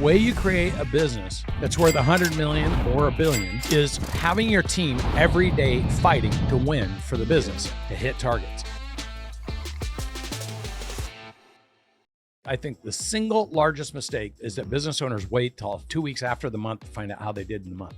way you create a business that's worth 100 million or $1 billion is having your team every day fighting to win for the business, to hit targets. I think the single largest mistake is that business owners wait till 2 weeks after the month to find out how they did in the month,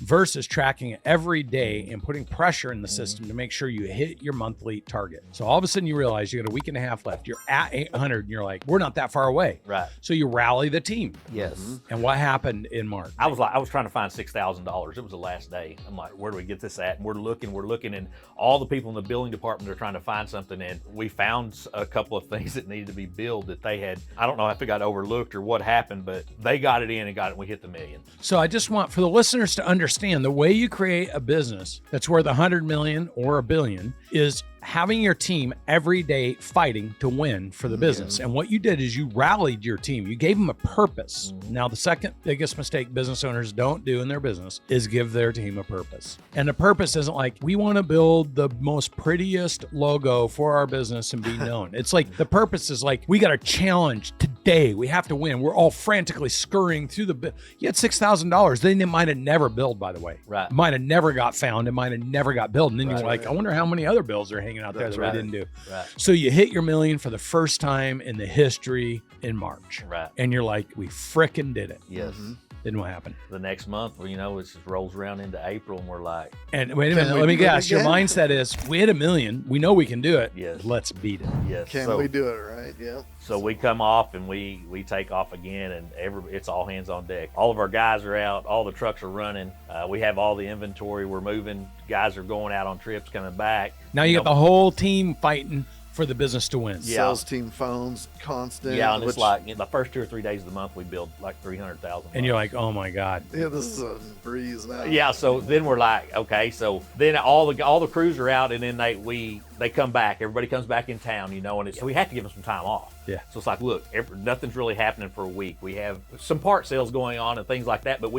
versus tracking it every day and putting pressure in the system to make sure you hit your monthly target. So all of a sudden you realize you got a week and a half left. You're at 800 and you're like, we're not that far away. Right. So you rally the team. Yes. And what happened in March? I was trying to find $6,000. It was the last day. I'm like, where do we get this at? And we're looking, and all the people in the billing department are trying to find something. And we found a couple of things that needed to be billed that they had. I don't know if it got overlooked or what happened, but they got it in and got it. We hit the million. So I just want for the listeners to understand the way you create a business that's worth 100 million or $1 billion is having your team every day fighting to win for the business. And what you did is you rallied your team. You gave them a purpose. Now, the second biggest mistake business owners don't do in their business is give their team a purpose. And the purpose isn't like, we want to build the most prettiest logo for our business and be known. It's like, the purpose is like, we got a challenge today. We have to win. We're all frantically scurrying through the, you had $6,000. Then it might have never billed, by the way. Right. Might have never got found. It might have never got billed. And then you're like, I wonder how many other bills are hanging out there that we didn't do. Right. So you hit your million for the first time in the history in March. Right. And you're like, we frickin' did it. Yes. Then what happened? The next month, well, it just rolls around into April and we're like, and wait a minute, let me guess. Your mindset is, we hit $1 million. We know we can do it. Yes. Let's beat it. yes. Can we do it, right? Yeah. So we come off and we take off again, and it's all hands on deck. All of our guys are out. All the trucks are running. We have all the inventory. We're moving. Guys are going out on trips, coming back. Now you got the whole team fighting for the business to win. Yeah. Sales team phones constant. Yeah, and it's like the first 2 or 3 days of the month we build like 300,000. And you're like, oh my God. Yeah, this is a breeze now. Yeah, so then we're like, okay, so then all the crews are out, and then they come back. Everybody comes back in town, and so we have to give them some time off. Yeah. So it's like, look, nothing's really happening for a week. We have some part sales going on and things like that, but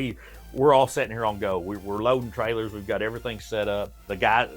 we're all sitting here on go. We're loading trailers. We've got everything set up. The guys,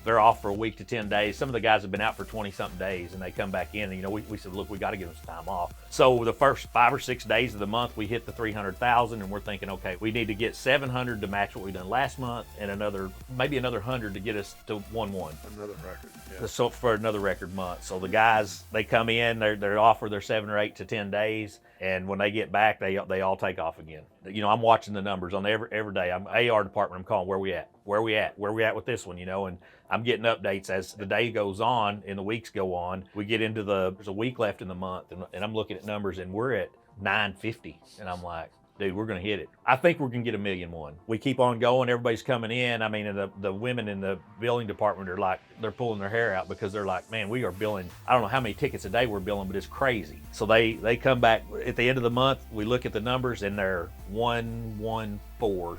they're off for a week to 10 days. Some of the guys have been out for 20-something days, and they come back in, and, we said, look, we got to give them some time off. So the first 5 or 6 days of the month, we hit the 300,000, and we're thinking, okay, we need to get 700 to match what we done last month, and maybe another 100 to get us to 1-1. Another record. Yeah. So for another record month. So the guys, they come in, they're off for their 7 or 8 to 10 days. And when they get back, they all take off again. I'm watching the numbers on every day. I'm AR department. I'm calling, where we at with this one, and I'm getting updates as the day goes on and the weeks go on. We get into there's a week left in the month, and I'm looking at numbers, and we're at 950, and I'm like, dude, we're going to hit it. I think we're going to get $1 million. We keep on going. Everybody's coming in. I mean, and the women in the billing department are like, they're pulling their hair out because they're like, man, we are billing. I don't know how many tickets a day we're billing, but it's crazy. So they come back at the end of the month. We look at the numbers, and they're 114.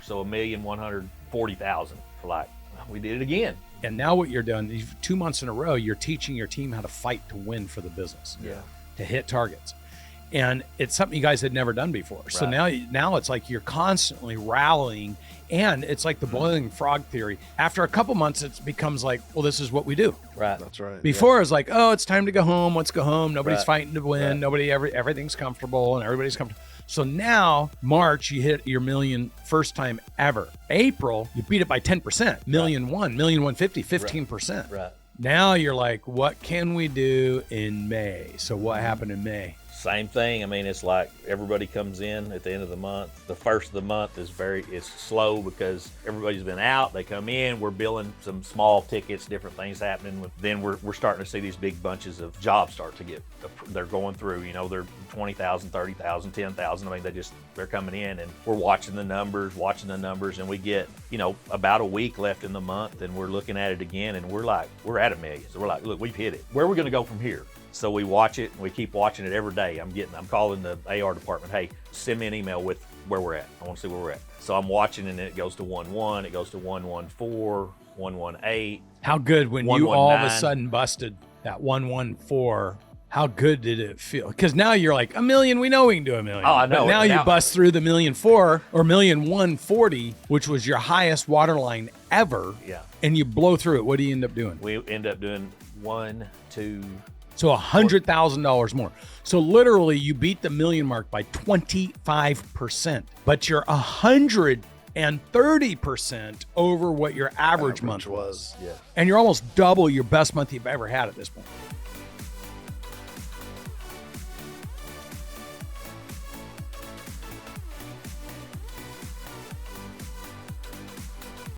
So 1,140,000. For like, we did it again. And now what you're doing, 2 months in a row, you're teaching your team how to fight to win for the business. Yeah. To hit targets. And it's something you guys had never done before. So now it's like you're constantly rallying, and it's like the boiling frog theory. After a couple months, it becomes like, well, this is what we do. Right. That's right. Before it's like, oh, it's time to go home. Let's go home. Nobody's fighting to win. Everything's comfortable, and everybody's comfortable. So now March, you hit your $1 million first time ever. April, you beat it by 10%. $1.1 million, $1,150,000, 15%. Right. Now you're like, what can we do in May? So what happened in May? Same thing. I mean, it's like everybody comes in at the end of the month. The first of the month is slow because everybody's been out. They come in. We're billing some small tickets, different things happening. Then we're starting to see these big bunches of jobs start to get. They're going through. They're 20,000, 30,000, 10,000. I mean, they're coming in, and we're watching the numbers, and we get about a week left in the month, and we're looking at it again, and we're at $1 million. So we're like, look, we've hit it. Where are we going to go from here? So we watch it, and we keep watching it every day. I'm calling the AR department, hey, send me an email with where we're at. I want to see where we're at. So I'm watching, and then it goes to 1-1, it goes to 114, 118. How good when you all of a sudden busted that 114? How good did it feel? Because now you're like, $1 million, we know we can do $1 million. Oh, I know. But now you bust through the 1,000,004 or 1,140, which was your highest waterline ever. Yeah. And you blow through it. What do you end up doing? We end up doing 1, 2, So $100,000 more. So literally you beat the million mark by 25%, but you're 130% over what your average month was. Yeah. And you're almost double your best month you've ever had at this point.